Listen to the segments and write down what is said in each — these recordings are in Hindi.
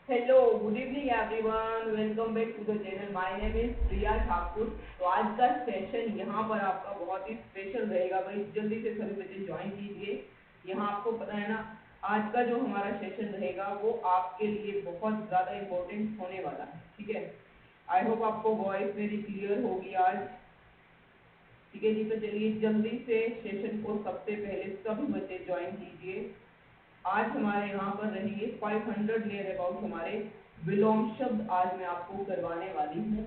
Hello, good evening everyone, welcome back to the channel. My name is Priya Thakur. तो आज का सेशन यहाँ पर आपका बहुत ही स्पेशल रहेगा भाई, जल्दी से सभी बच्चे ज्वाइन कीजिए। यहाँ आपको पता है ना, आज का जो हमारा सेशन रहेगा वो आपके लिए बहुत ज़्यादा इम्पोर्टेंट होने वाला है। ठीक है, आई होप आपको वॉइस मेरी क्लियर होगी आज। ठीक है जी, तो चलिए जल्दी से सेशन को सबसे पहले सभी बच्चे ज्वाइन कीजिए। आज हमारे यहाँ पर रहेंगे 500 लेयर अबाउट हमारे विलोम शब्द आज मैं आपको करवाने वाली हूँ।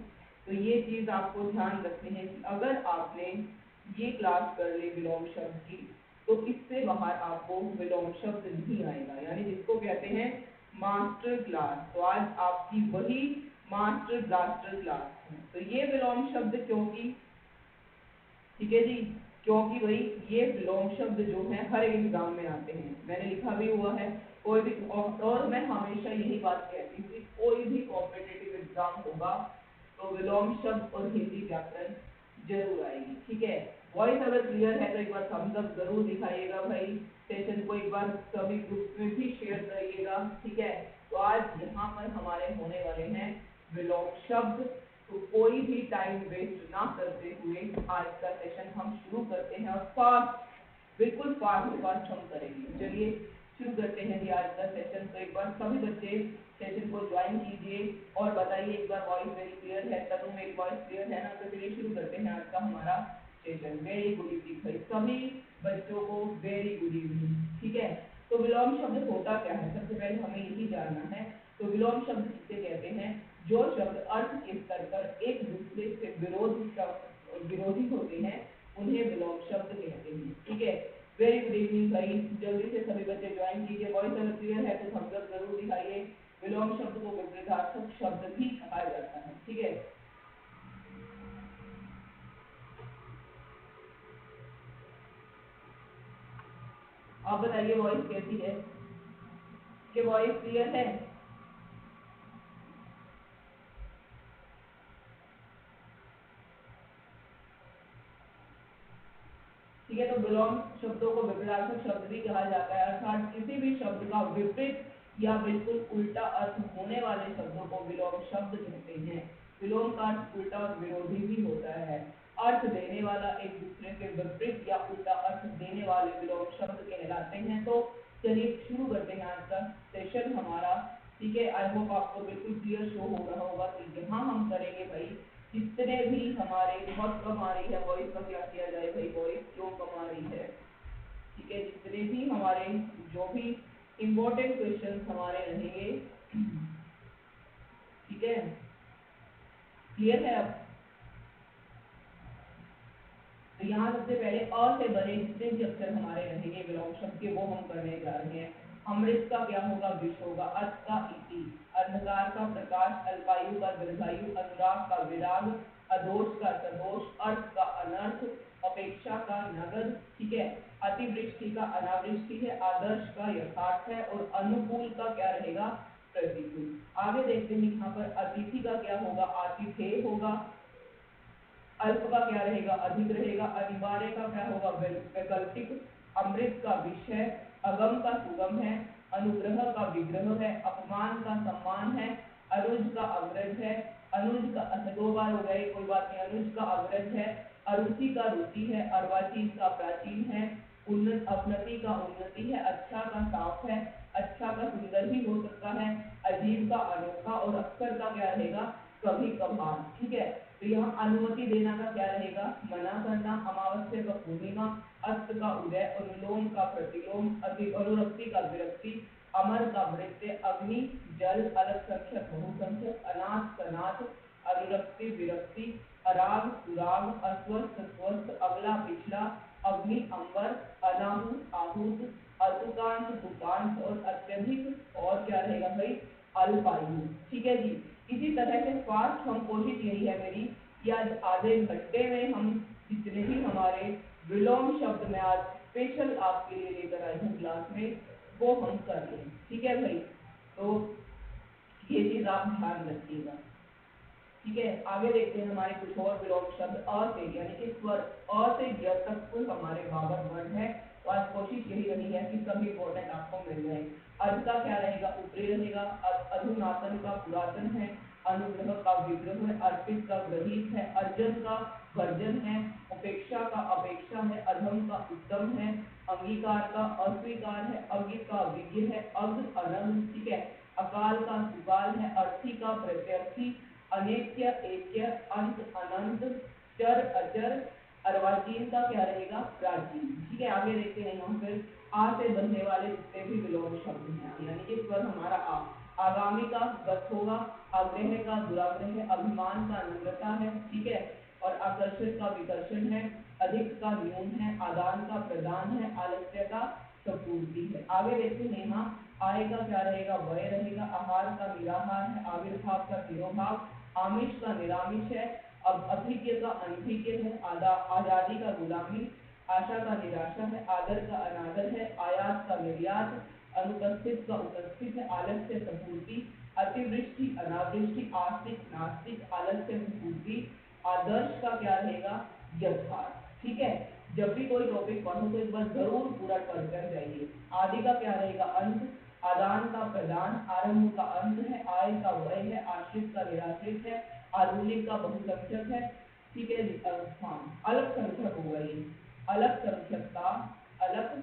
तो ये चीज आपको ध्यान रखनी है कि अगर आपने ये क्लास कर ली विलोम शब्द की, तो इससे बाहर आपको विलोम शब्द नहीं आएगा, यानी जिसको कहते हैं मास्टर क्लास। तो आज आपकी वही मास्टर ब्लास्टर क्लास है। तो ये विलोम शब्द क्योंकि, ठीक है जी, क्योंकि भाई ये विलोम शब्द जो है हर एग्जाम में आते हैं, मैंने लिखा भी हुआ है। कोई भी, और मैं हमेशा यही बात कहती हूँ कि कोई भी कॉम्पिटिटिव एग्जाम होगा तो विलोम शब्द और हिंदी व्याकरण जरूर आएगी। ठीक है, वॉइस अगर क्लियर है तो एक बार थम्स अप जरूर दिखाइएगा भाई। सेशन को एक बार सभी ग्रुप में भी शेयर करिएगा। ठीक है, तो आज यहाँ पर हमारे होने वाले हैं विलोम शब्द। तो कोई भी टाइम वेस्ट ना करते हुए आज का सेशन हम शुरू करते हैं, और फास्ट, बिल्कुल फास्ट हम करेंगे। चलिए शुरू करते हैं जी आज का सेशन। तो एक बार सभी बच्चे सेशन को ज्वाइन कीजिए और बताइए एक बार वॉइस मेरी क्लियर है। तनु मेरी वॉइस क्लियर है ना? तो चलिए शुरू करते हैं आज का हमारा सेशन। वेरी गुड इवनिंग भाई सभी बच्चों को, वेरी गुड इवनिंग। ठीक है, तो विलोम शब्द होता क्या है, सबसे पहले हमें यही जानना है। तो विलोम शब्द किसे कहते हैं? जो शब्द अर्थ के स्तर पर एक दूसरे से विरोधी होते हैं उन्हें विलोम शब्द कहते हैं। ठीक है, वेरी गुड इवनिंग भाई, जल्दी से सभी बच्चे ज्वाइन कीजिए। वॉइस अगर क्लियर है तो थम्स अप जरूर दिखाइए। विलोम शब्द को विपरीतार्थक शब्द भी कहा जाता है। ठीक है, आप बताइए वॉइस कैसी है, कि वॉइस क्लियर है? ठीक है, तो विलोम शब्दों को विपरीतार्थक शब्द भी कहा जाता है, अर्थात किसी भी शब्द का विपरीत या बिल्कुल उल्टा अर्थ होने वाले शब्दों को विलोम शब्द कहते हैं। विलोम का अर्थ उल्टा और विरोधी भी होता है। अर्थ देने वाला एक दूसरे के विपरीत या उल्टा अर्थ देने वाले विलोम शब्द कहलाते हैं। तो चलिए शुरू करते हैं आज का सेशन हमारा। ठीक है, आई होप आपको बिल्कुल क्लियर शो हो रहा होगा। तो यहाँ हम करेंगे भाई जितने भी हमारे, बहुत कम आ रही है वॉइस, का क्या किया जाए भाई, वॉइस क्यों कम आ रही है? ठीक है, जितने भी हमारे जो भी इम्पोर्टेंट क्वेश्चन हमारे रहेंगे, ठीक है, क्लियर है अब? तो यहाँ सबसे पहले अ से बने जितने भी अक्षर हमारे रहेंगे विलोम शब्द के, वो हम करने जा रहे हैं। अमृत का क्या होगा? विष होगा। अत का इति, अंधकार का प्रकाश, अल्पायु का दीर्घायु, अनुराग का विराग, अदोष का सदोष, अर्थ का अनर्थ, अपेक्षा का नगद। ठीक है, अतिवृष्टि का अनावृष्टि है, आदर्श का यथार्थ है, और अनुकूल का क्या रहेगा? प्रतिकूल। आगे देखते हैं यहाँ पर अतिथि का क्या होगा? आतिथेय होगा। अल्प का क्या रहेगा? अधिक रहेगा। अनिवार्य का क्या होगा? वैकल्पिक। अमृत का विषय, अगम का सुगम है, अनुग्रह का विग्रह है, अपमान का सम्मान है, अनुज का अग्रज है, अनुज का, अच्छा दो बार हो गए कोई बात नहीं, अनुज का अग्रज है, अरुचि का रुचि है, अर्वाचीन का प्राचीन है, उन्नत अपनति का उन्नति है, अच्छा का साफ है, अच्छा का सुंदर भी हो सकता है, अजीब का अनोखा, और अक्सर का क्या रहेगा? कभी कभार। ठीक है, तो यहाँ अनुमति देना का क्या रहेगा? मना करना। अमावस्या का पूर्णिमा, अस्त का उदय, अनुलोम का प्रतिलोम, अनुरक्ति का विरक्ति, अमर का मृत्य, अग्नि जल, अलगसंख्यक बहुसंख्यक, अनाथ का नाथ, अनुरक्ति विरक्ति, अराग सुराग, अस्वस्थ स्वस्थ, अगला पिछला, अग्नि अंबर, अनाहूत आहूत, अतुकांत दुकांत, और अत्यधिक, और क्या रहेगा भाई? अल्पायु। ठीक है जी, इसी तरह से फास्ट हम कोशिश यही है मेरी कि आज आधे घंटे में हम जितने भी हमारे विलोम शब्द में आज स्पेशल आपके लिए लेकर आई हूँ क्लास में, वो हम कर लें। ठीक है भाई, तो ये चीज आप ध्यान रखिएगा। ठीक है, आगे देखते हैं हमारे कुछ और विलोम शब्द। अ से, यानी कि स्वर अ से य तक कुल हमारे 52 वर्ण है। तो आज कोशिश यही रही है कि सभी इंपॉर्टेंट आपको मिल जाए। अर्ध का क्या रहेगा, ऊपरी रहेगा। अधुनातन का पुरातन है, अनुग्रह का विग्रह है, अर्पित का ग्रहित है, अर्जन का वर्जन है, उपेक्षा का अपेक्षा है, अधम का उत्तम है, अंगीकार का अस्वीकार है, अज्ञ का विज्ञ है, अग अनग, ठीक है, अकाल का सुकाल है, अर्थी का प्रत्यर्थी, अनेक्य एक्य, अंत अनंत, चर अचर, अर्वाचीन का क्या रहेगा, प्राचीन। ठीक है, आगे देखते हैं यहाँ फिर आ से बनने वाले जितने भी विलोम शब्द हैं, यानी कि स्वर हमारा आ। आगामी का गत होगा, आग्रह का दुराग्रह, अभिमान का नम्रता है, ठीक है, और आकर्षण का विकर्षण है, अधिक का न्यून है, आदान का प्रदान है, आलस्य का सपूर्ति है। आगे देखते हैं यहाँ आय का क्या रहेगा, वय रहेगा, आहार का निराहार है, आविर्भाव का तिरोभाव, आमिष का निरामिष है, अब अभिज्ञ का अनभिज्ञ है, आजादी का गुलामी, आशा का निराशा है, आदर का अनादर है, आयात का निर्यात, अनुपस्थित का उपस्थित है, आलस्य सपूर्ति, अतिवृष्टि अनावृष्टि, आस्तिक नास्तिक, आलस्य सपूर्ति, आदर्श का क्या रहेगा, यथार्थ। ठीक है, जब भी कोई टॉपिक पढ़ो तो एक बार जरूर पूरा पढ़कर जाइए। आदि का क्या रहेगा, अंत, आदान का प्रदान, आरंभ का अंत है, आय का वय है, आश्रित का निराश्रित है, आधुनिक का बहुसंख्यक है, ठीक है, हाँ अलग संख्यक होगा ये, अलग संख्यक का अलग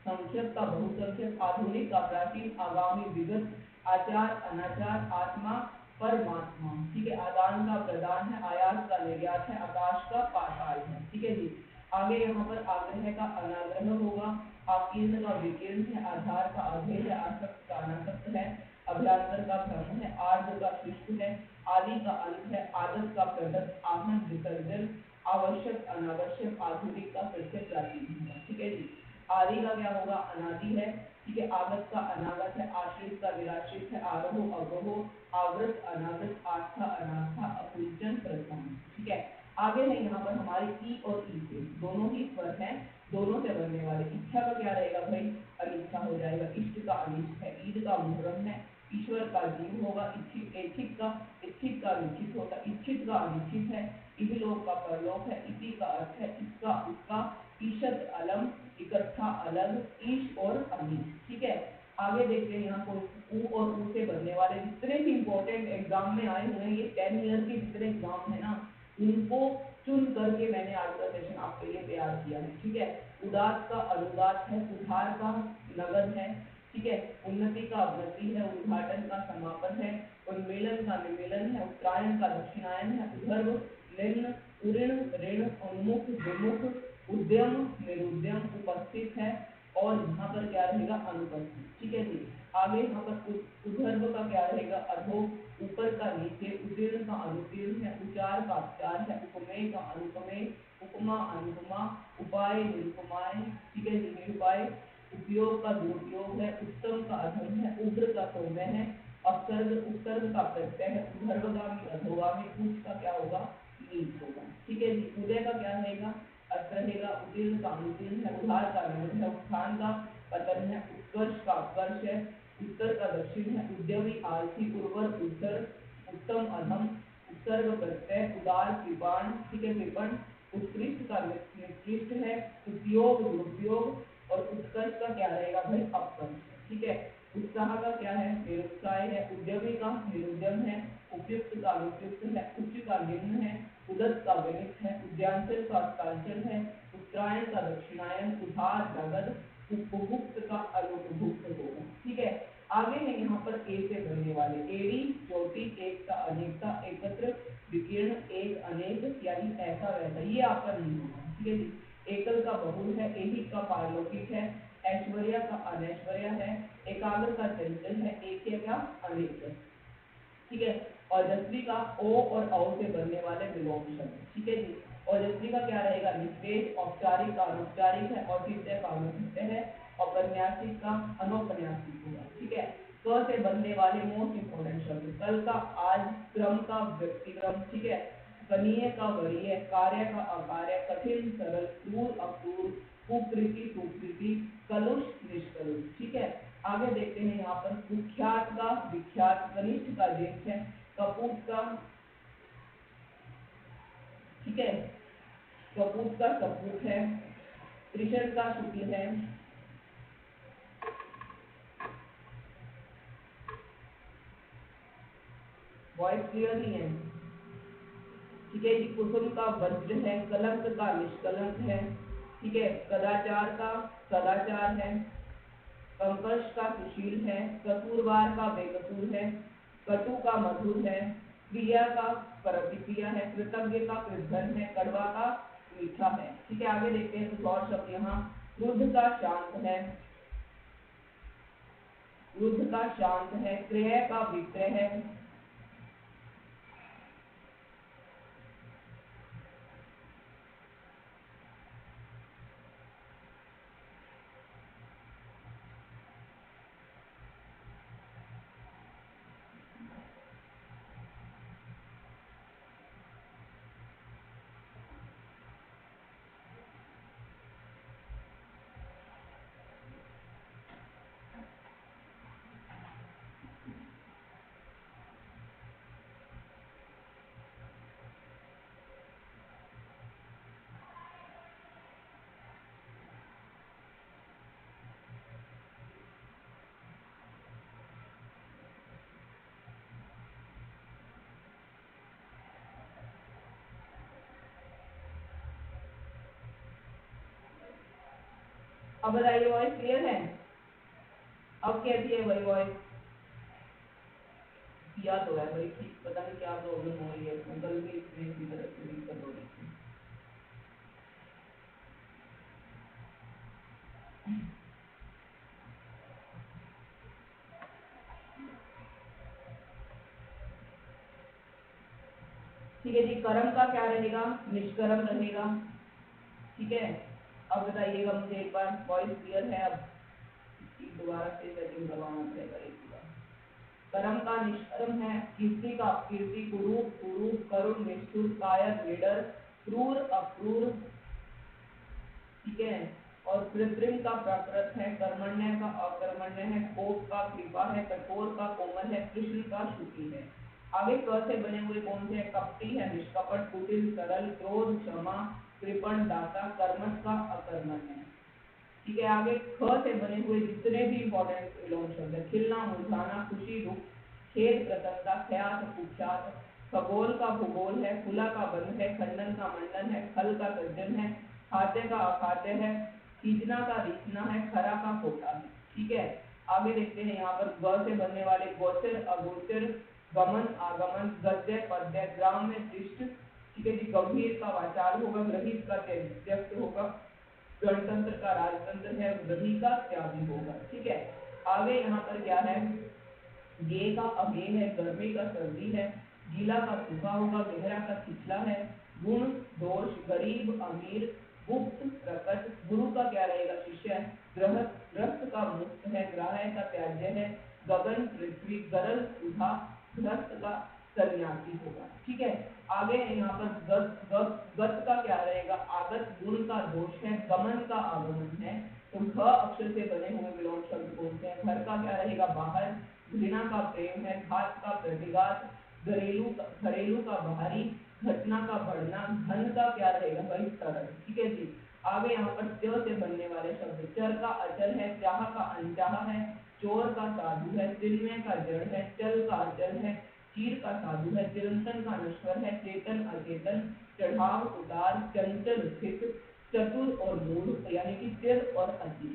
संख्यक का बहुसंख्यक, आधुनिक का प्राचीन, आगामी विगत, आचार अनाचार, आत्मा परमात्मा, ठीक है, आदान का प्रदान है, आयात का निर्यात है, आकाश का पाताल है। ठीक है जी, आगे यहाँ पर आग्रह का अनाग्रह होगा, आकीर्ण का विकीर्ण है, आधार का अधेय है, आसक्त का अनासक्त है, अभ्यांतर का भ्रम है, आर्ध का शिष्ट है, आदि का अंत है, आदत का प्रदत्त, आहन विसर्जन, आवश्यक अनावश्यक, आधुनिक का फिर से प्राचीन होगा। ठीक है जी, आदि का क्या होगा, अनादि है, ठीक है, आगत का अनागत है, आश्रित का विराश्रित है, आरोहो अवरोहो, आवृत अनावृत, आस्था अनास्था, अपुंचन प्रथम। ठीक है, आगे है यहाँ पर हमारे ई और ई से दोनों ही स्वर हैं, दोनों से बनने वाले। इच्छा का क्या रहेगा भाई, अनिच्छा हो जाएगा, इष्ट का अनिष्ट है, ईद का मुहर्रम है, ईश्वर का जीव होगा, इच्छित का निश्चित होगा, इच्छित का अनिश्चित है, इहलोक का परलोक है, इसी का अर्थ है इसका उसका, ईशत अलम, इकट्ठा अलग, ईश और अनिश। ठीक है, आगे देखते हैं यहाँ पर ऊ और ऊ से बनने वाले जितने भी इंपॉर्टेंट एग्जाम में आए हुए हैं, ये 10 ईयर के जितने एग्जाम है ना, उनको चुन करके मैंने आज का सेशन आपके लिए तैयार किया है। ठीक है, उदात का अनुदात है, उधार का नगद है, ठीक है, उन्नति का अवनति है, उद्घाटन का समापन है, उन्मेलन का निमेलन है, उत्तरायण का दक्षिणायन है, उधर्व निम्न, उऋण ऋण, उन्मुख विमुख, उद्यम निरुद्यम, उपस्थित है, और यहाँ पर क्या रहेगा, अनुपस्थित। ठीक है जी, आगे यहाँ पर उधर्व का क्या रहेगा, अधो, ऊपर का नीचे, उदीर्ण का अनुतीर्ण है, उचार का उपचार है, उपमेय का अनुपमेय, उपमा अनुपमा, उपाय निरुपमाय, ठीक है, निरुपाय, उपयोग का दुरुपयोग है, उत्तम का अधम है, उग्र का सौम्य है, अपसर्ग उपसर्ग का प्रत्यय है, उधर्वगामी अधोगामी, उच्च का क्या होगा, नीच होगा। ठीक है जी, उदय का क्या रहेगा, अर्थ रहेगा, उत्तीर्ण का अनुतीर्ण है, उधार का नमन है, उत्थान का पतन है, उत्कर्ष का उत्कर्ष है, उत्तर का दक्षिण है, उद्यमी आलसी, उर्वर उत्तर, उत्तम अधम, उत्सर्ग प्रत्यय, उदार कृपाण, ठीक है, कृपण, उत्कृष्ट का निकृष्ट है, उपयोग दुरुपयोग, और उत्कर्ष का क्या रहेगा भाई, अपकर्ष। ठीक है, उत्साह का क्या है, निरुत्साह है, उद्यमी का निरुद्यम है, उपयुक्त का अनुपयुक्त है, उच्च का निम्न है, उदत का विनित है, उद्यांचल का अस्तांचल है, उत्तरायण का दक्षिणायन, उधार नगद, उपभुक्त का अनुपभुक्त होगा। ठीक है, आगे है यहाँ पर ए से बनने वाले, एड़ी चोटी, एकता अनेकता, एकत्र विकीर्ण, एक अनेक, यानी ऐसा वैसा, ये आपका नहीं होगा। ठीक है जी, एकल का बहुल है, एहिक का पारलौकिक है, ऐश्वर्या का अनैश्वर्य है, एकाग्र का चंचल है, एक का अनेक है। ठीक है, और जस्वी का ओ और औ से बनने वाले विलोम शब्द। ठीक है जी, और जस्वी का क्या रहेगा, निष्पेष, औपचारिक का अनौपचारिक है, औचित्य का अनुचित्य है, औपन्यासिक का अनौपन्यासिक होगा। ठीक है, क से बनने वाले मोस्ट इंपोर्टेंट शब्द, कल का आज, क्रम का व्यक्तिक्रम, ठीक है, कनीय का वरीय, कार्य का अकार्य, कठिन सरल, क्रूर अक्रूर, कुकृति सुकृति, कलुष निष्कलुष। ठीक है, आगे देखते हैं यहाँ पर कुख्यात का विख्यात, कनिष्ठ का ज्येष्ठ है, कपूत का, ठीक है, कपूत का सपूत है, त्रिशत का शुक्ल है। वॉइस क्लियर नहीं है? ठीक है जी। कुसुम का वज्र है, कलंक का निष्कलंक है। ठीक है। कदाचार का सदाचार है, कंकश का सुशील है, कसूरवार का बेकसूर है, कटु का मधुर है, प्रिया का प्रतिक्रिया है, कृतज्ञ का कृतघ्न है, कड़वा का मीठा है। ठीक है। आगे देखते हैं कुछ और शब्द यहाँ। क्रुद्ध का शांत है, क्रुद्ध का शांत है, क्रय का विक्रय है, अब बताइए वॉइस क्लियर है? अब कैसी है भाई वॉइस? किया तो है भाई, ठीक। पता नहीं क्या प्रॉब्लम हो रही है इसमें, कल भी इसमें इसी तरह से दिक्कत हो रही थी। ठीक है जी। कर्म का क्या रहेगा? निष्कर्म रहेगा। ठीक है। अब बताइएगा मुझे एक बार, वॉइस क्लियर है? अब दोबारा से सेटिंग करवाना पड़ेगा एक बार। कर्म का निष्कर्म है, कीर्ति का कीर्ति, कुरूप कुरूप, करुण निष्ठुर, कायर निडर, क्रूर अक्रूर। ठीक है। और कृत्रिम का प्राकृत है, कर्मण्य का अकर्मण्य है, कोप का कृपा है, कठोर का कोमल है, कृष्ण का शुचि है। आगे क से बने हुए कौन से? कपटी है, निष्कपट, कुटिल, सरल, क्रोध, क्षमा, कृपण, दाता, कर्मठ का अकर्मण है। ठीक है। आगे ख से बने हुए जितने भी इंपॉर्टेंट विलोम शब्द है, खिलना, मुरझाना, खुशी, दुख, खेद, प्रसन्नता, ख्यात, कुख्यात, खगोल का भूगोल है, खुला का बंद है, खंडन का मंडन है, खल का सज्जन है, खाते का अखाते है, खींचना का रीचना है, खरा का खोटा है। ठीक है। आगे देखते हैं यहाँ पर ग से बनने वाले गोचर, अगोचर, गमन, आगमन, गद्य, पद्य, ग्राम्य, शिष्ट। ठीक है जी। गंभीर का वाचाल होगा, ग्रहित का त्यक्त होगा, गणतंत्र का राजतंत्र है, ग्रही का त्यागी होगा। ठीक है। आगे यहाँ पर क्या है? गे का अगे है, गर्मी का सर्दी है, गीला का सूखा होगा, गहरा का छिछला है, गुण दोष, गरीब अमीर, गुप्त प्रकट। गुरु का क्या रहेगा? शिष्य है, ग्रस्त का मुक्त है, ग्राह्य का त्याज्य है, गगन पृथ्वी, गरल सुधा, ग्रस्त का सन्यासी होगा। ठीक है। आगे यहाँ पर गत का क्या रहेगा? आगत गुण का दोष है, गमन का आगमन है। तो घ अक्षर से बने हुए विलोम शब्द कौन से हैं? घर का क्या रहेगा? बाहर, घृणा का प्रेम है, घात का प्रतिघात, घरेलू का बाहरी, घटना का बढ़ना, धन का क्या रहेगा भाई? सरल। ठीक है जी। आगे यहाँ पर च से बनने वाले शब्द, चर का अचल है, चाह का अनचाह है, चोर का साधु है, चिन्मय का जड़ है, चल का अचल है, चीर का साधु है, चिरंतन का नश्वर है, चेतन अचेतन, चढ़ाव उतार, चंचल स्थित, चतुर और मूढ़, यानी कि चिर और अति।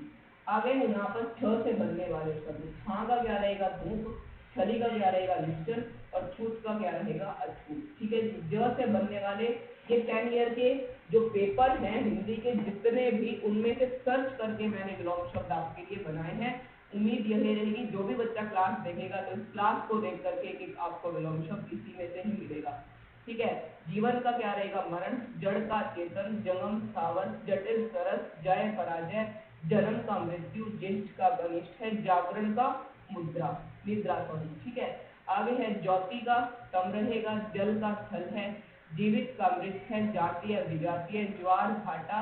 आगे यहाँ पर छ से बनने वाले शब्द, छा का क्या रहेगा? धूप, छली का क्या रहेगा? निश्चल, और छूत का क्या रहेगा? अछूत। ठीक है जी। ज से बनने वाले ये 10 ईयर के जो पेपर हैं हिंदी के जितने भी, उनमें से सर्च करके मैंने विलोम शब्द आपके लिए बनाए हैं। उम्मीद यही रहेगी जो भी बच्चा क्लास देखेगा तो इस क्लास को देख करके एक आपको विलोम शब्द इसी में से ही मिलेगा। ठीक है। जीवन का क्या रहेगा? मरण, जड़ का चेतन, जंगम स्थावर, जटिल सरस, जय पराजय, जन्म का मृत्यु, ज्येष्ठ का घनिष्ठ है, जागरण का मुद्रा निद्रा सॉरी। ठीक है। आगे है ज्योति का तम रहेगा, जल का स्थल है, जीवित का मृत है, जातीय विजातीय, ज्वार घाटा,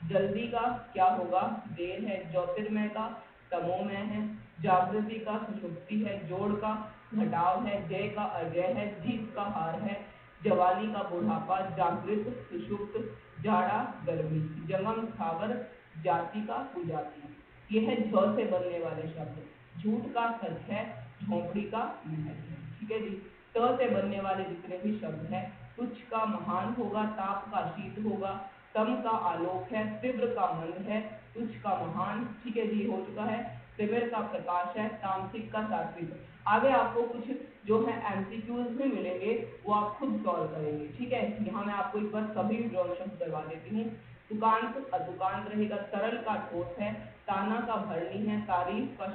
जल्दी का क्या होगा? देर है, ज्योतिर्मय का तमोमय है, जागृति का सुषुप्ति है, जोड़ का घटाव है, जय का अजय है, जीत का हार है, जवानी का बुढ़ापा, जागृत सुषुप्त, जाड़ा गर्मी, जंगम स्थावर, जाति का कुजाति। ये है झ से बनने वाले शब्द। झूठ का सच है, झोपड़ी का महल है। ठीक है जी। त से बनने वाले जितने भी शब्द हैं, तुच्छ का महान होगा, ताप का शीत होगा, तम का आलोक है, तीव्र का मंद है, तुच्छ का महान। ठीक है जी, हो चुका है। तिमिर का प्रकाश है, तामसिक का सात्विक। आगे आपको कुछ जो है एमसीक्यूज भी मिलेंगे, वो आप खुद सॉल्व करेंगे। ठीक है, यहाँ मैं आपको एक बार सभी विड्रॉल शब्द करवा देती हूँ। तुकांत अतुकांत रहेगा, तरल का ठोस है, ताना का भरणी है, तारीफ का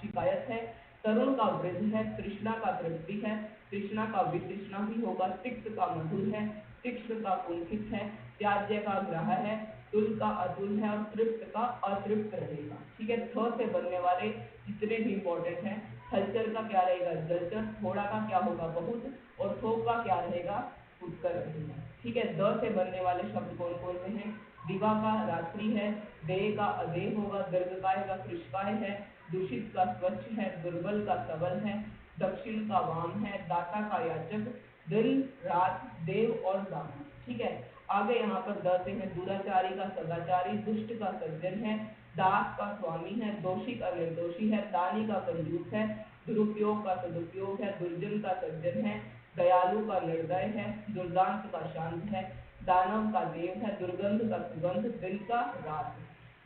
शिकायत है, तरुण का वृद्ध है, तृष्णा का तृप्ति है, तृष्णा का वितृष्णा भी होगा, तिक्त का मधुर है, तीक्ष्ण का कुंठित है, त्याज्य का ग्राह है, तुल का अतुल है और तृप्त का अतृप्त रहेगा। ठीक है, थ से बनने वाले जितने भी इंपॉर्टेंट हैं, हलचल का क्या रहेगा, जलचर, थोड़ा का क्या होगा, बहुत, और थोक का क्या रहेगा, उत्तर रहेगा। ठीक है, द से बनने वाले शब्द कौन कौन से हैं, दिवा का रात्रि है, देह का अदेह होगा, दीर्घकाय का कृष्काय है, दूषित का स्वच्छ है, दुर्बल का सबल है, दक्षिण का वाम है, दाता का याचक, दिन रात, देव और दाम। ठीक है, आगे यहाँ पर द से है, दुराचारी का सदाचारी, दुष्ट का सज्जन है, दास का स्वामी है, दोषी का निर्दोषी है, दानी का कंजूस है, दुरुपयोग का सदुपयोग है, दुर्जन का सज्जन है, दयालु का निर्दय है, दुर्दांत का शांत है, दानव का देव है, दुर्गंध का सुगंध, दिन का रात,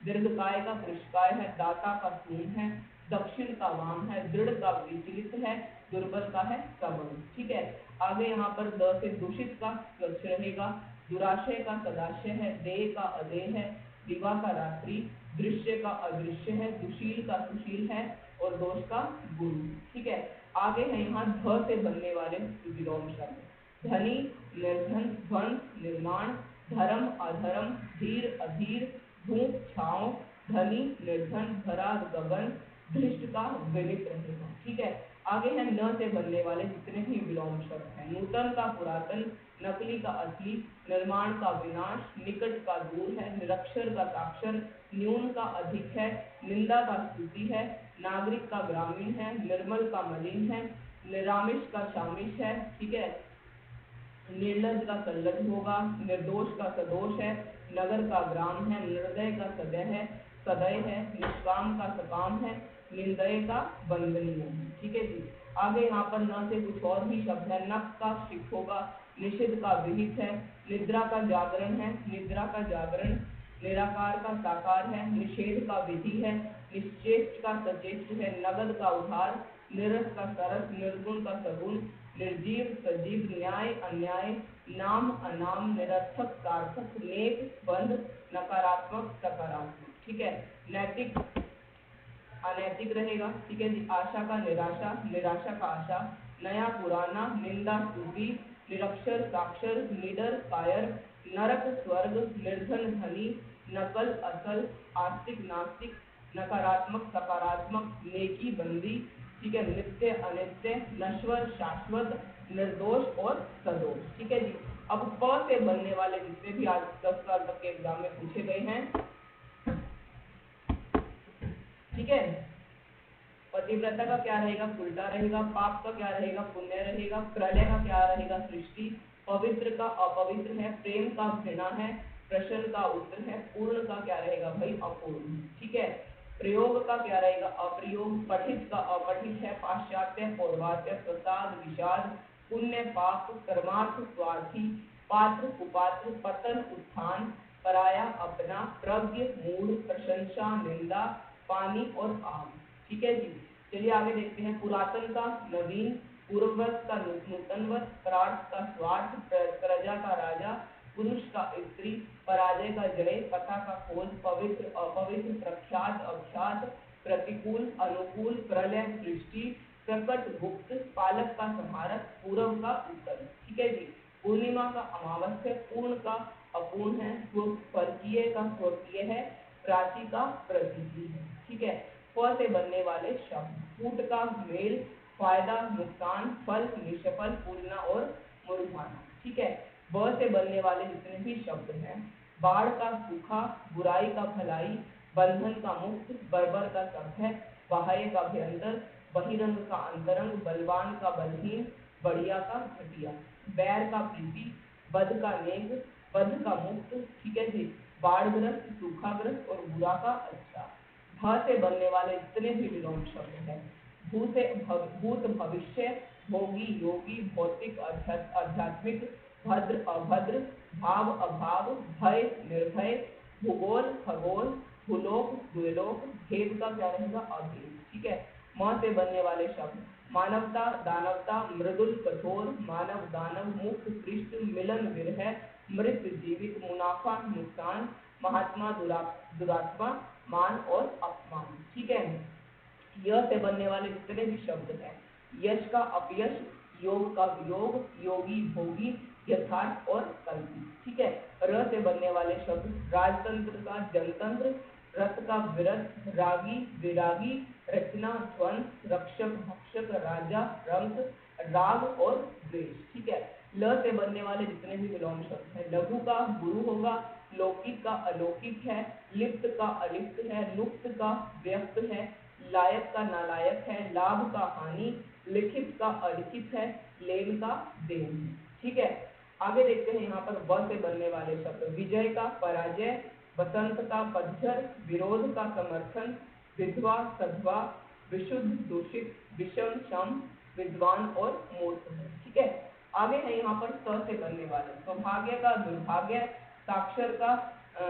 दीर्घकाय का कृष्काय है, दाता का सून है, दक्षिण का वाम है, दृढ़ का विचलित है, दुर्बल का है सबल। ठीक है, आगे यहाँ पर द से दूषित का स्वच्छ रहेगा, दुराशय का सदाशय है, देह का अदेह है, दिवा का रात्रि, दृश्य का अदृश्य है, दुशील का सुशील है और दोष का गुरु। ठीक है, आगे है यहाँ ध से बनने वाले विलोम शब्द, धनी, निर्धन, ध्वंस, निर्माण, धर्म, अधर्म, धीर, अधीर, धूप, छांव, धनी, निर्धन, धरा, गगन, धृष्ट का विलित रहेगा। ठीक है, आगे है न से बनने वाले जितने भी विलोम शब्द हैं, नूतन का पुरातन, नकली का असली, निर्माण का विनाश, निकट का दूर है, निरक्षर का साक्षर, न्यून का अधिक है, निंदा का स्तुति है, नागरिक का ग्रामीण है, निर्मल का मलिन है, निरामिष का शामिश है। ठीक है, निर्लज का सल्लज होगा, निर्दोष का सदोष है, नगर का ग्राम है, निर्दय का सदय है, सदय है, निष्काम का सकाम है, निर्दय का बंदनीय है। ठीक है जी, आगे यहाँ पर न से कुछ और भी शब्द है, नक का शिक होगा, निषिद्ध का विहित है, निद्रा का जागरण है, निद्रा का जागरण, निराकार का साकार है, निषेध का विधि है, निश्चेष्ट का सचेष्ट है, नगद का उधार, निरस का सरस, निर्गुण का सगुण, निर्जीव सजीव, न्याय अन्याय, नाम अनाम, निरर्थक सार्थक, नेक बंध, नकारात्मक सकारात्मक। ठीक है, नैतिक अनैतिक रहेगा। ठीक है जी, आशा का निराशा, निराशा का आशा, नया पुराना, निंदा स्तुति, निरक्षर साक्षर, निडर कायर, नरक स्वर्ग, निर्धन धनी, नकल असल, आस्तिक नास्तिक, नकारात्मक सकारात्मक, नेकी बंदी। ठीक है, नित्य अनित्य, नश्वर शाश्वत, निर्दोष और सदोष। ठीक है जी, अब प से बनने वाले जितने भी आज 10 साल तक के एग्जाम में पूछे गए हैं, ठीक है, पतिव्रता का क्या रहेगा, उल्टा रहेगा, पाप का क्या रहेगा, पुण्य रहेगा, प्रलय का क्या रहेगा, सृष्टि, पवित्र का अपवित्र है, प्रेम का घृणा है, प्रश्न का उत्तर है, पूर्ण का क्या रहेगा भाई, अपूर्ण। ठीक है, प्रयोग का क्या रहेगा, अप्रयोग, पठित का अपठित है, पाश्चात्य पौर्वात्य, प्रसाद विषाद, पुण्य पाप, कर्मार्थ स्वार्थी, पात्र कुपात्र, पतन उत्थान, पराया अपना, प्रज्ञ मूढ़, प्रशंसा निंदा, पानी और आग। ठीक है जी, चलिए आगे देखते हैं, पुरातन का नवीन, पूर्ववत का नूतनवत, प्रार्थ का स्वार्थ, प्रजा का राजा, पुरुष का स्त्री, पराजय का जय, कथा का खोज, पवित्र अपवित्र, प्रख्यात अख्यात, प्रतिकूल अनुकूल, प्रलय सृष्टि, प्रकट गुप्त, पालक का संहारक, पूर्व का उत्तर। ठीक है जी, पूर्णिमा का अमावस्या, पूर्ण का अपूर्ण है, स्वकीय का स्वकीय है, प्राची का प्रतीति है। ठीक है, फ से बनने वाले शब्द, फूट का मेल, फायदा नुकसान, फल निष्फल, फूलना और मुरझाना। ठीक है, ब से बनने वाले जितने भी शब्द हैं, बाढ़ का सूखा, बुराई का भलाई, बंधन का मुक्त, बर्बर का सभ्य, बाह्य का भयंकर, बहिरंग का अंतरंग, बलवान का बलहीन, बढ़िया का घटिया, बैर का प्रीति, बद का नेक, बध का मुक्त। ठीक है जी, बाढ़ग्रस्त, सूखाग्रस्त और बुरा का अच्छा। भ से बनने वाले जितने भी विलोम शब्द हैं, भू से भूत, भविष्य, भोगी, योगी, भौतिक, आध्यात्मिक, भद्र, अभद्र, भाव, अभाव, भय, निर्भय, भूगोल, खगोल, भूलोक, द्विलोक, भेद का क्या रहेगा अभेद। ठीक है। म से बनने वाले शब्द मानवता, दानवता, मृदुल, कठोर, मानव, दानव, मुक्त, पृष्ठ, मिलन, विरह, मृत, जीवित, मुनाफा, नुकसान, महात्मा, दुरात्मा, मान और अपमान। ठीक है। य से बनने वाले जितने भी शब्द हैं, यश का अपयश, योग का वियोग, योगी, भोगी, यथार्थ और कल्पित। ठीक है। र से बनने वाले शब्द राजतंत्र का जनतंत्र, रथ का विरथ, रागी, विरागी, रचना, ध्वंस, रक्षक, भक्षक, राजा, रंक, राग और द्वेष। ठीक है। ल से बनने वाले जितने भी विलोम शब्द हैं, लघु का गुरु होगा, लौकिक का अलौकिक है, लिप्त का अलिप्त है, लुप्त का व्यक्त है, लायक का नालायक है, लाभ का हानि, लिखित का अलिखित है, लेन का देन। ठीक है। आगे देखते हैं यहाँ पर व से बनने वाले शब्द विजय का पराजय, वसंत का पतझड़, विरोध का समर्थन, विधवा, सधवा, विशुद्ध, दूषित, विषम, शम, विद्वान और मूर्ख। ठीक है। आगे है यहाँ पर स से बनने वाले सौभाग्य का दुर्भाग्य, साक्षर का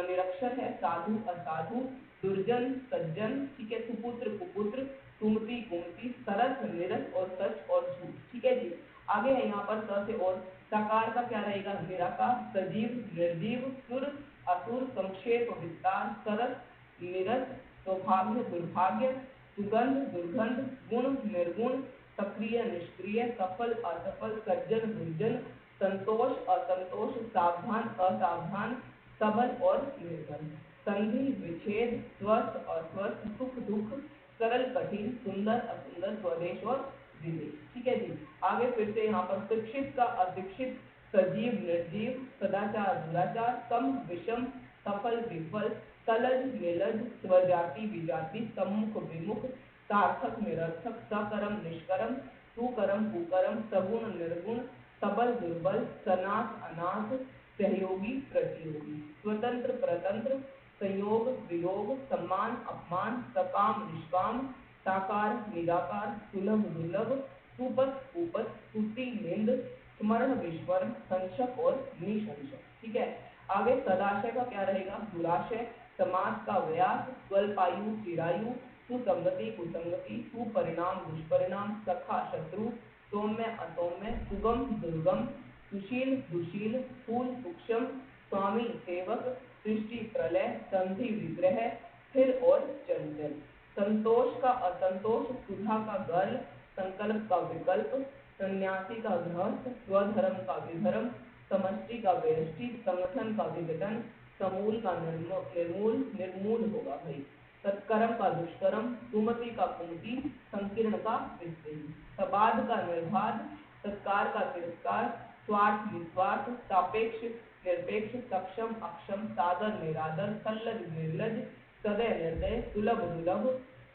निरक्षर है, साधु, असाधु, दुर्जन, सज्जन। ठीक है। सुपुत्र, कुपुत्र, सुमति, कुमति, सरस, निरस और सच और झूठ। ठीक है जी। आगे है यहाँ पर स से और साकार का क्या रहेगा निराकार, सजीव, निर्जीव, सुर, असुर, संक्षेप, विस्तार, सरस, निरस, सौभाग्य, दुर्भाग्य, सुगंध, दुर्गंध, गुण, निर्गुण, सक्रिय, निष्क्रिय, सफल, असफल, सज्जन, दुर्जन, संतोष, असंतोष, सावधान, असावधान, सबल और निर्बल, संधि, विच्छेद, स्वस्थ, अस्वस्थ, सुख, दुख, सरल, कठिन, सुंदर, असुंदर, स्वदेश और विदेश। ठीक है जी। आगे फिर से यहाँ पर शिक्षित का अशिक्षित, सजीव, निर्जीव, सदाचार, दुराचार, सम, विषम, सफल, विफल, सलज, निलज, स्वजाति, विजाति, सम्मुख, विमुख, सार्थक, निरर्थक, सकर्म, निष्कर्म, सुकर्म, कुकर्म, सगुण, निर्गुण, सबल, दुर्बल, सनाथ, अनाथ, सहयोगी, प्रतियोगी, स्वतंत्र, परतंत्र, संयोग, वियोग, सम्मान, अपमान, सकाम, निष्काम, साकार, निराकार, सुलभ, दुर्लभ, सुपथ, कुपथ, स्तुति, निंद, स्मरण, विस्मरण, संशक और निशंशक। ठीक है। आगे सदाशय का क्या रहेगा दुराशय, समाज का व्यास, स्वल्पायु, चिरायु, सुसंगति, कुसंगति, सुपरिणाम, दुष्परिणाम, सखा, शत्रु, सौम्य, असौम्य, सुगम, दुर्गम, सुशील, दुशील, स्थूल, सूक्ष्म, स्वामी, सेवक, सृष्टि, प्रलय, संधि, विग्रह, स्थिर और चंचल, संतोष का असंतोष, सुधा का गर्ल, संकल्प का विकल्प, सन्यासी का गृहस्थ, स्वधर्म का विधर्म, समष्टि का व्यष्टि, संगठन का विघटन, समूल का निर्मूल, निर्मूल होगा भाई, सत्कर्म का दुष्कर्म, सुमति का कुमति, संकीर्ण का विस्तृत, सबाध का निर्बाध, सत्कार का तिरस्कार, स्वार्थ, निस्वार्थ, सापेक्ष, निरपेक्ष, सक्षम, अक्षम, सादर, निरादर, सल्लज, निर्लज, सदय, निर्दय, सुलभ, दुलभ,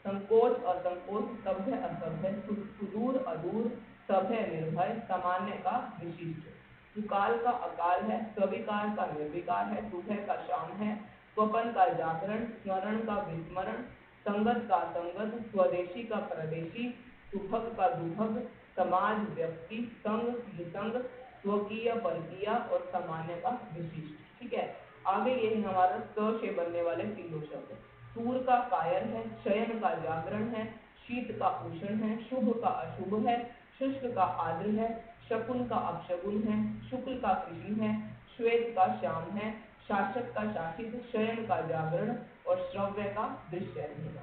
संकोच, असंकोच, सभ्य, असभ्य, सुदूर, अदूर, सभ्य, निर्भय, सामान्य का विशिष्ट, सुकाल का अकाल है, स्विकार का निर्विकार है, सुबह का शाम है, स्वपन का जागरण, स्मरण का विस्मरण, संगत का संगत, स्वदेशी का परदेशी, सुभग का दुभग, समाज, व्यक्ति, संघ, निसंग, स्वकीय, परकीय और सामान्य का विशिष्ट। ठीक है। आगे ये है हमारा स से बनने वाले तीनों शब्द, सूर का कायर है, शयन का जागरण है, शीत का उष्ण है, शुभ का अशुभ है, शुष्क का आर्द्र है, शकुन का अपशकुन है, शुक्ल का कृष्ण है, श्वेत का श्याम है, शासक का शासित, शयन का जागरण और श्रव्य का दृश्य रहेगा।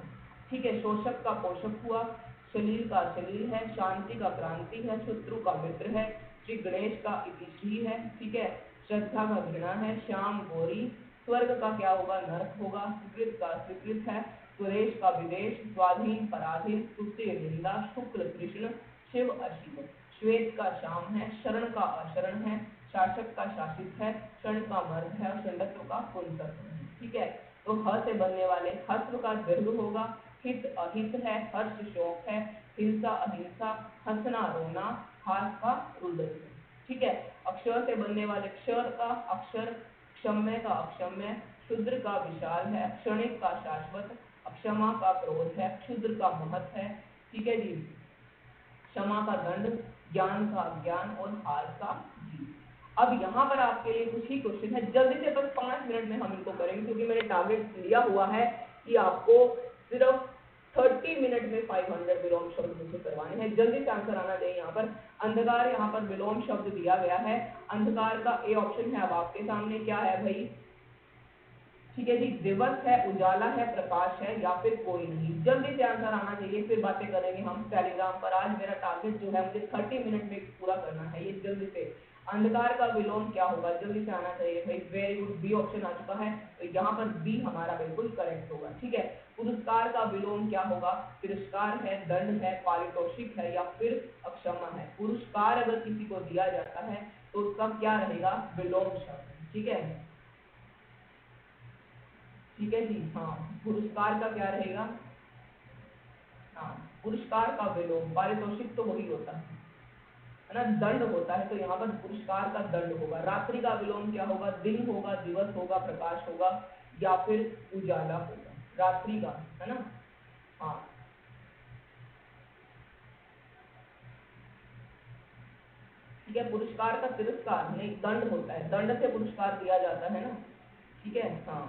ठीक है। शोषक का पोषक हुआ, शलील का शलील है, शांति का क्रांति है, शत्रु का मित्र है, श्री गणेश का इतिश्री है। ठीक है। श्रद्धा का घृणा है, श्याम गौरी, स्वर्ग का क्या होगा नरक होगा, सुकृत का स्वीकृत है, सुरेश का विदेश, स्वाधीन पराधीन, तुष्टि निंदा, शुक्ल कृष्ण, शिव अशिव, श्वेत का श्याम है, शरण का अशरण है, शासक का शासित है, क्षण का मर्द है और षंडत्व का पुंसक है। ठीक है। तो ह से बनने वाले हस्व का दीर्घ होगा, हित अहित है, हर्ष शोक है, हिंसा अहिंसा, हंसना रोना, हास का रुदन। ठीक है। अक्षर से बनने वाले क्षर का अक्षर, क्षम्य का अक्षम्य, क्षुद्र का विशाल है, क्षणिक का शाश्वत, अक्षमा का क्रोध है, क्षुद्र का महत है, ठीक है जी, क्षमा का दंड, ज्ञान का ज्ञान और हार का जीत। अब यहाँ पर आपके लिए कुछ ही क्वेश्चन है, जल्दी से बस 5 मिनट में हम इनको करेंगे क्योंकि मैंने टारगेट लिया हुआ है कि आपको सिर्फ 30 मिनट में 500 विलोम शब्द मुझे करवाने हैं। जल्दी से आंसर आना चाहिए। यहाँ पर अंधकार, यहाँ पर विलोम शब्द दिया गया है। अंधकार का ए ऑप्शन है। अब आपके सामने क्या है भाई, ठीक है जी, दिवस है, उजाला है, प्रकाश है या फिर कोई नहीं। जल्दी से आंसर आना चाहिए, फिर बातें करेंगे हम टेलीग्राम पर। आज मेरा टारगेट जो है मुझे 30 मिनट में पूरा करना है ये। जल्दी से अंधकार का विलोम क्या होगा, जल्दी से आना चाहिए भाई। वेरी गुड, बी ऑप्शन आ चुका है, तो यहाँ पर बी हमारा बिल्कुल करेक्ट होगा। ठीक है, पुरस्कार का विलोम क्या होगा, तिरस्कार है, दंड है, पारितोषिक है या फिर अक्षमा है। पुरस्कार अगर किसी को दिया जाता है तो उसका क्या रहेगा, विलोम शब्द। ठीक है, ठीक है जी, हाँ, पुरस्कार का क्या रहेगा, हाँ, पुरस्कार का विलोम, पारितोषिक तो वही होता है ना, दंड होता है, तो यहाँ पर पुरस्कार का दंड होगा। रात्रि का विलोम क्या होगा, दिन होगा, दिवस होगा, प्रकाश होगा या फिर उजाला होगा। रात्रि का, है ना, हाँ, ठीक है। पुरस्कार का तिरस्कार नहीं, दंड होता है, दंड से पुरस्कार दिया जाता है ना। ठीक है, हाँ,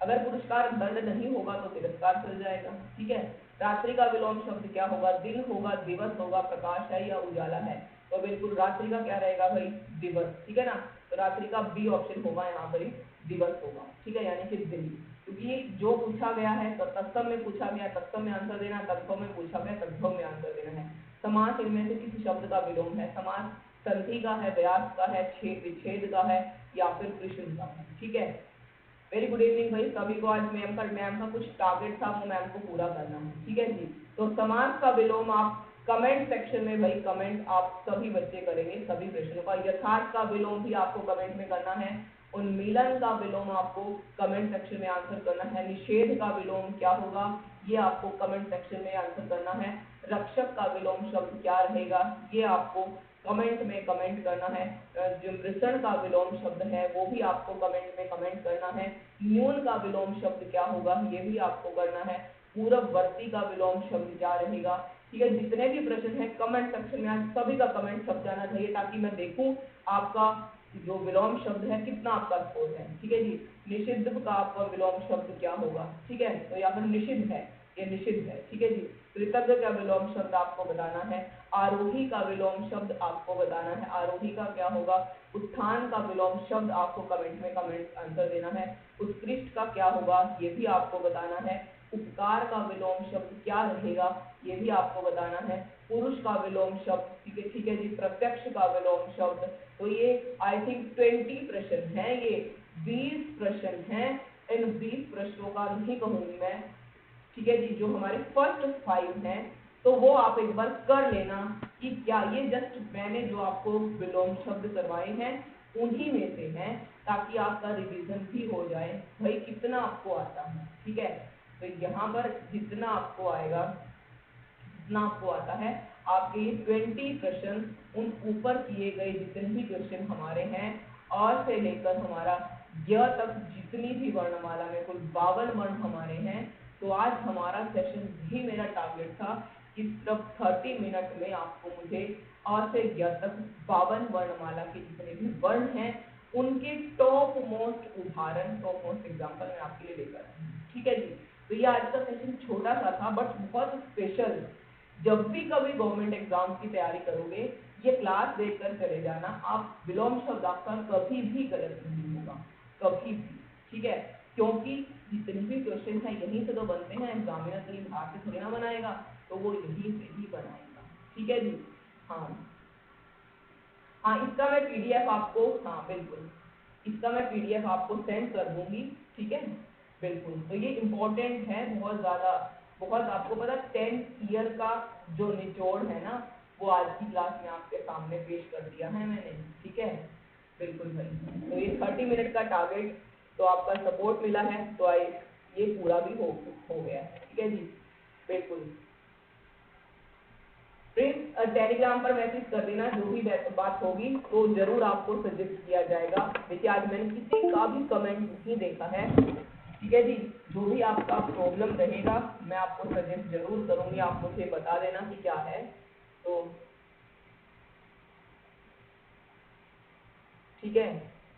अगर पुरस्कार दंड नहीं होगा तो तिरस्कार चल जाएगा। ठीक है, रात्रि का विलोम शब्द क्या होगा, दिन होगा, दिवस होगा, प्रकाश है या उजाला है। तो बिल्कुल रात्रि का क्या रहेगा भाई, दिवस। ठीक है ना, तो रात्रि का बी ऑप्शन होगा यहाँ पर, दिवस होगा। ठीक है, यानी कि दिन, क्योंकि जो पूछा गया है तो तत्सम में पूछा गया, तत्सम में आंसर देना, तत्व में पूछा गया, तत्व में आंसर देना है। समास इनमें से किसी शब्द का विलोम है। समास संधि का है, व्यास का है, विच्छेद का है या फिर कृष्ण का है। ठीक है, वेरी गुड इवनिंग भाई सभी को। आज मैम का कुछ टारगेट था, वो मैम को पूरा करना है। ठीक है जी, तो समास का विलोम आप कमेंट सेक्शन में भाई कमेंट आप सभी बच्चे करेंगे सभी प्रश्नों का। यथार्थ का विलोम भी आपको कमेंट में करना है। उन्मीलन का विलोम आपको कमेंट सेक्शन में आंसर करना है। निषेध का विलोम क्या होगा, ये आपको कमेंट सेक्शन में आंसर करना है। रक्षक का विलोम शब्द क्या रहेगा, ये आपको कमेंट में कमेंट करना है। जो मृषण का विलोम शब्द है वो भी आपको कमेंट में कमेंट करना है। न्यून का विलोम शब्द क्या होगा, ये भी आपको करना है। पूर्ववर्ती का विलोम शब्द क्या रहेगा। ठीक है, जितने भी प्रश्न है कमेंट सेक्शन में आज सभी का कमेंट छप जाना चाहिए, ताकि मैं देखूं आपका जो विलोम शब्द है कितना आपका स्कोर है। ठीक है जी, निषिद्ध का आपका विलोम शब्द क्या होगा। ठीक है, तो यहाँ पर निषिद्ध है, ये निषिद्ध है। ठीक है जी, कृतज्ञ का विलोम शब्द आपको बताना है। आरोही का विलोम शब्द आपको बताना है, आरोही का क्या होगा। उत्थान का विलोम शब्द आपको कमेंट में कमेंट आंसर देना है। उत्कृष्ट का क्या होगा, ये भी आपको बताना है। उपकार का विलोम शब्द क्या रहेगा, ये भी आपको बताना है। पुरुष का विलोम शब्द, ठीक है जी, प्रत्यक्ष का विलोम शब्द। तो ये आई थिंक 20 प्रश्न है, ये 20 प्रश्न है। इन 20 प्रश्नों का नहीं कहूंगी मैं, ठीक है जी, जो हमारे फर्स्ट 5 हैं तो वो आप एक बार कर लेना कि क्या ये जस्ट मैंने जो आपको विलोम शब्द करवाए हैं उन्हीं में से हैं, ताकि आपका रिवीजन भी हो जाए भाई कितना आपको आता है। ठीक है, तो यहाँ पर जितना आपको आएगा, जितना आपको आता है, आपके 20 प्रश्न उन ऊपर किए गए जितने भी क्वेश्चन हमारे हैं और से लेकर हमारा य तक जितनी भी वर्णमाला में कुल 52 वर्ण हमारे हैं। तो आज हमारा सेशन भी मेरा टारगेट था कि सिर्फ 30 मिनट में आपको मुझे अ से य तक 52 वर्णमाला के जितने भी वर्ण हैं उनके टॉप मोस्ट उदाहरण, टॉप मोस्ट एग्जाम्पल मैं आपके लिए लेकर आई हूँ। ठीक है जी, तो ये आज का सेशन छोटा सा था बट बहुत स्पेशल। जब भी कभी गवर्नमेंट एग्जाम की तैयारी करोगे ये क्लास देखकर चले जाना, आप विलोम शब्द आपका कभी भी गलत नहीं होगा, कभी भी। ठीक है, क्योंकि जितने भी क्वेश्चन है यहीं से तो बनते हैं, एग्जामिनर कहीं बाहर से थोड़ी ना बनाएगा, तो वो यहीं से ही बनाएगा। ठीक है जी, हाँ हाँ, इसका मैं पीडीएफ आपको, हाँ बिल्कुल, इसका मैं पीडीएफ आपको सेंड कर दूंगी। ठीक है, बिल्कुल, तो ये इम्पोर्टेंट है बहुत ज़्यादा, बहुत। आपको पता 10 ईयर का जो निचोड़ है ना वो आज की क्लास में आपके सामने पेश कर दिया है मैंने। ठीक है, बिल्कुल भाई, तो ये 30 मिनट का टारगेट तो आपका सपोर्ट मिला है, तो आई ये पूरा भी हो गया है। ठीक है जी, बिल्कुल। प्रिंस टेलीग्राम पर मैसेज कर देना, जो भी बात होगी तो जरूर आपको सजेस्ट किया जाएगा। देखिए आज मैंने किसी का भी कमेंट नहीं देखा है, ठीक है जी। जो भी आपका प्रॉब्लम रहेगा मैं आपको सजेस्ट जरूर करूंगी, आप मुझे बता देना कि क्या है, तो ठीक है।